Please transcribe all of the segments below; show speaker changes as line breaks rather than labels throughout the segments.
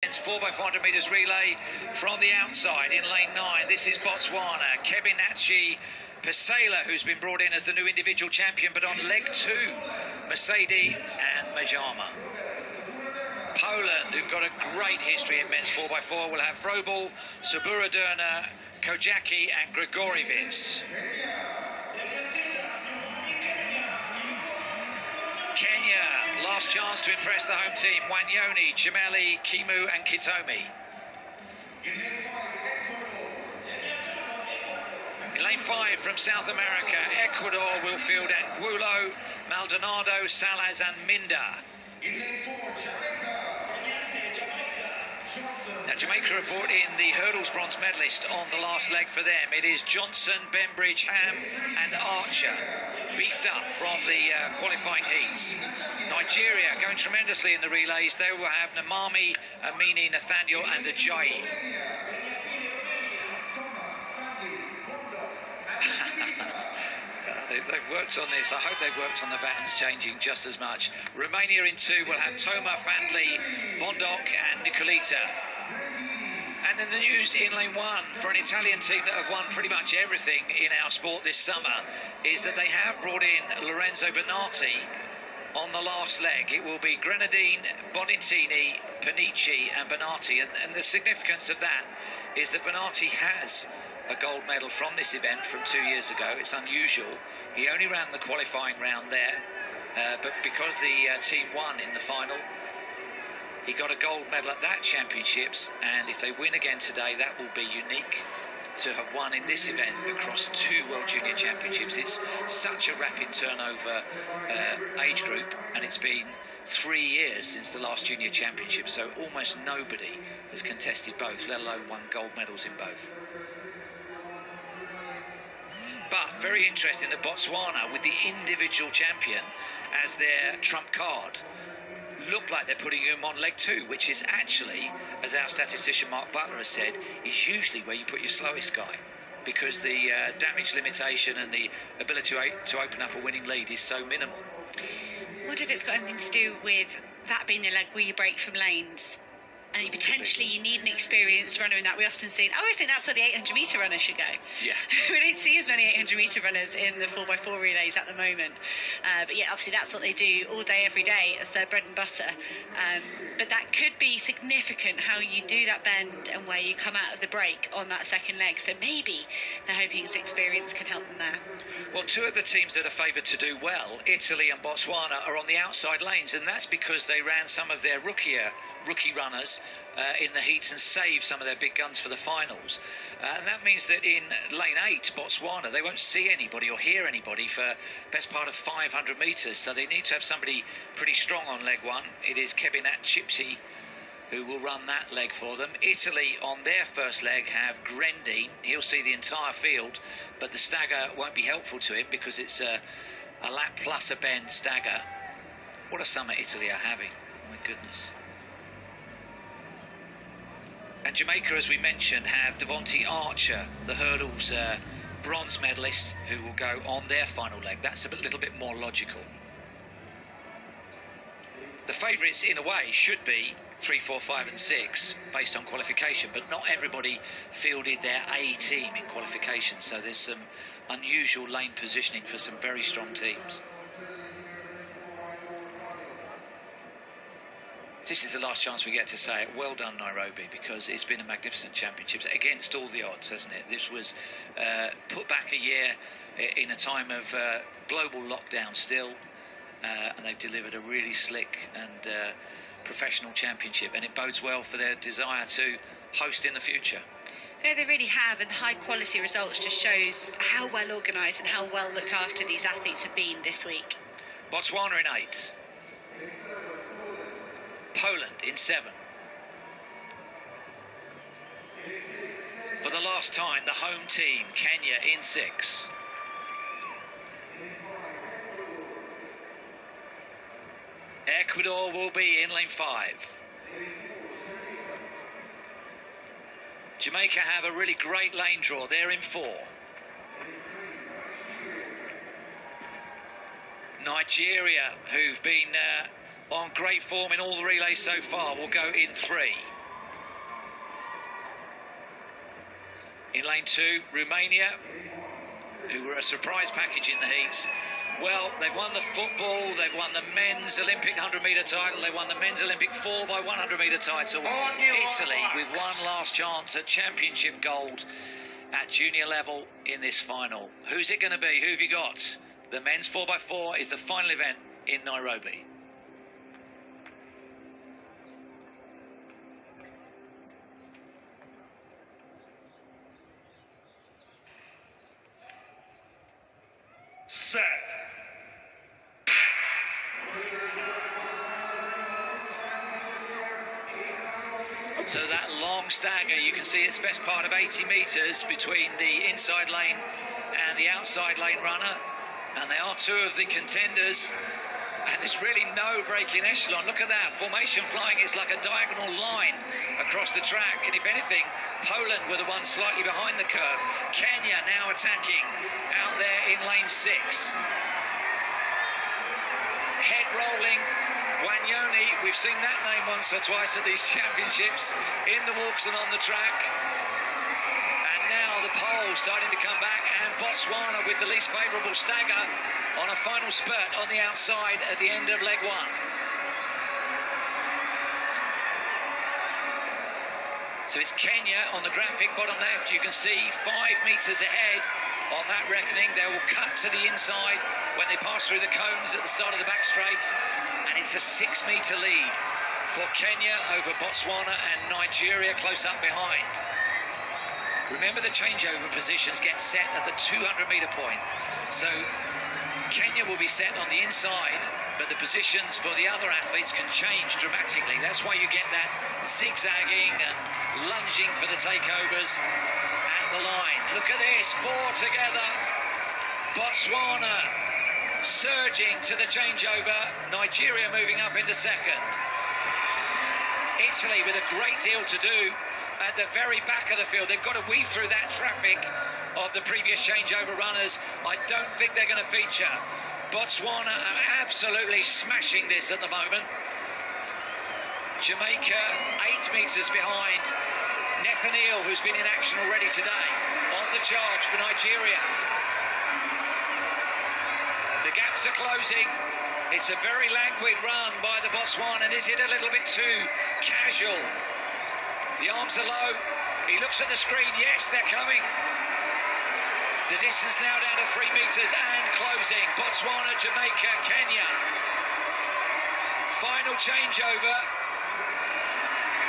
It's 4x400 metres relay from the outside in lane 9. This is Botswana. Kebinachi Pesela, who's been brought in as the new individual champion, but on leg 2, Mercedes and Majama. Poland, who've got a great history in men's 4x4, will have Vrobel, Suburadurna, Kojaki and Grigorievich. Kenya, last chance to impress the home team. Wanyoni, Chimeli, Kimu and Kitomi. In lane 5 from South America, Ecuador will field Angulo, Maldonado, Salas and Minda. Now Jamaica have brought in the hurdles bronze medalist on the last leg for them. It is Johnson, Bembridge, Ham and Archer, beefed up from the qualifying heats. Nigeria going tremendously in the relays. They will have Namami, Amini, Nathaniel and Ajayi. They've worked on this. I hope they've worked on the battens changing just as much. Romania in 2 will have Toma, Fandley, Bondok and Nicolita. And then the news in lane 1 for an Italian team that have won pretty much everything in our sport this summer is that they have brought in Lorenzo Bonatti on the last leg. It will be Grenadine, Bonintini, Panici and Bonatti. And the significance of that is that Bonatti has a gold medal from this event from 2 years ago. It's unusual. He only ran the qualifying round there, but because the team won in the final, he got a gold medal at that championships, and if they win again today, that will be unique to have won in this event across 2 World Junior Championships. It's such a rapid turnover age group, and it's been 3 years since the last Junior Championship, so almost nobody has contested both, let alone won gold medals in both. But very interesting that Botswana, with the individual champion as their trump card, look like they're putting him on leg 2, which is actually, as our statistician Mark Butler has said, is usually where you put your slowest guy, because the damage limitation and the ability to open up a winning lead is so minimal.
I wonder if it's got anything to do with that being a leg where you break from lanes. And you need an experienced runner in that. We often see, I always think that's where the 800 metre runner should go. Yeah. We don't see as many 800 metre runners in the 4x4 relays at the moment. But yeah, obviously that's what they do all day, every day as their bread and butter. But that could be significant, how you do that bend and where you come out of the break on that second leg. So maybe they're hoping his experience can help them there.
Well, 2 of the teams that are favoured to do well, Italy and Botswana, are on the outside lanes, and that's because they ran some of their rookie runners in the heats and saved some of their big guns for the finals. And that means that in lane 8, Botswana, they won't see anybody or hear anybody for best part of 500 metres, so they need to have somebody pretty strong on leg 1. It is Kebinachi who will run that leg for them. Italy on their first leg have Grendine. He'll see the entire field, but the stagger won't be helpful to him because it's a lap plus a bend stagger. What a summer Italy are having, my goodness. And Jamaica, as we mentioned, have Devonte Archer, the hurdles bronze medalist, who will go on their final leg. That's a little bit more logical. The favourites, in a way, should be 3, 4, 5 and 6 based on qualification, but not everybody fielded their A team in qualification, so there's some unusual lane positioning for some very strong teams. This is the last chance we get to say it. Well done, Nairobi, because it's been a magnificent championships against all the odds, hasn't it? This was put back a year in a time of global lockdown still, and they've delivered a really slick and professional championship, and it bodes well for their desire to host in the future.
Yeah, they really have, and the high quality results just shows how well organised and how well looked after these athletes have been this week.
Botswana in 8. Poland in 7. For the last time, the home team, Kenya in 6. Ecuador will be in lane 5. Jamaica have a really great lane draw. They're in 4. Nigeria, who've been on great form in all the relays so far, will go in 3. In lane 2, Romania, who were a surprise package in the heats. Well, they've won the football, they've won the men's Olympic 100-metre title, they won the men's Olympic 4x100-metre title. Italy with one last chance at championship gold at junior level in this final. Who's it going to be? Who have you got? The men's 4x4 is the final event in Nairobi.
Set.
So that long stagger, you can see it's best part of 80 metres between the inside lane and the outside lane runner. And they are two of the contenders. And there's really no break in echelon. Look at that, formation flying is like a diagonal line across the track. And if anything, Poland were the ones slightly behind the curve. Kenya now attacking out there in lane 6. Head rolling, Wanyoni, we've seen that name once or twice at these championships, in the walks and on the track. And now the pole starting to come back, and Botswana with the least favourable stagger on a final spurt on the outside at the end of leg 1. So it's Kenya on the graphic bottom left. You can see 5 metres ahead on that reckoning. They will cut to the inside when they pass through the cones at the start of the back straight. And it's a 6-metre lead for Kenya over Botswana and Nigeria close up behind. Remember, the changeover positions get set at the 200-metre point. So Kenya will be set on the inside, but the positions for the other athletes can change dramatically. That's why you get that zigzagging and lunging for the takeovers at the line. Look at this, 4 together. Botswana surging to the changeover. Nigeria moving up into second. Italy with a great deal to do at the very back of the field. They've got to weave through that traffic of the previous changeover runners. I don't think they're going to feature. Botswana are absolutely smashing this at the moment. Jamaica 8 metres behind. Nathaniel, who's been in action already today, on the charge for Nigeria. The gaps are closing. It's a very languid run by the Botswana, and is it a little bit too casual? The arms are low. He looks at the screen. Yes, they're coming. The distance now down to 3 metres and closing. Botswana, Jamaica, Kenya. Final changeover.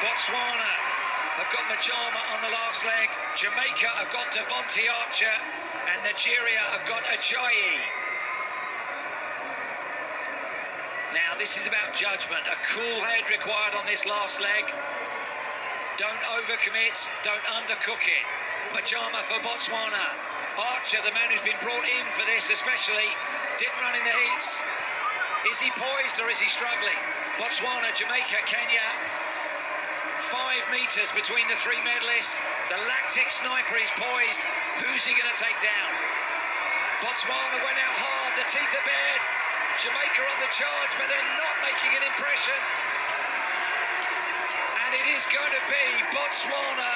Botswana have got Majama on the last leg. Jamaica have got Devonte Archer, and Nigeria have got Ajayi. Now, this is about judgment. A cool head required on this last leg. Don't overcommit, don't undercook it. Majama for Botswana. Archer, the man who's been brought in for this especially, didn't run in the heats. Is he poised or is he struggling? Botswana, Jamaica, Kenya. 5 metres between the 3 medalists. The lactic sniper is poised. Who's he going to take down? Botswana went out hard, the teeth are bared. Jamaica on the charge, but they're not making an impression. And it is going to be Botswana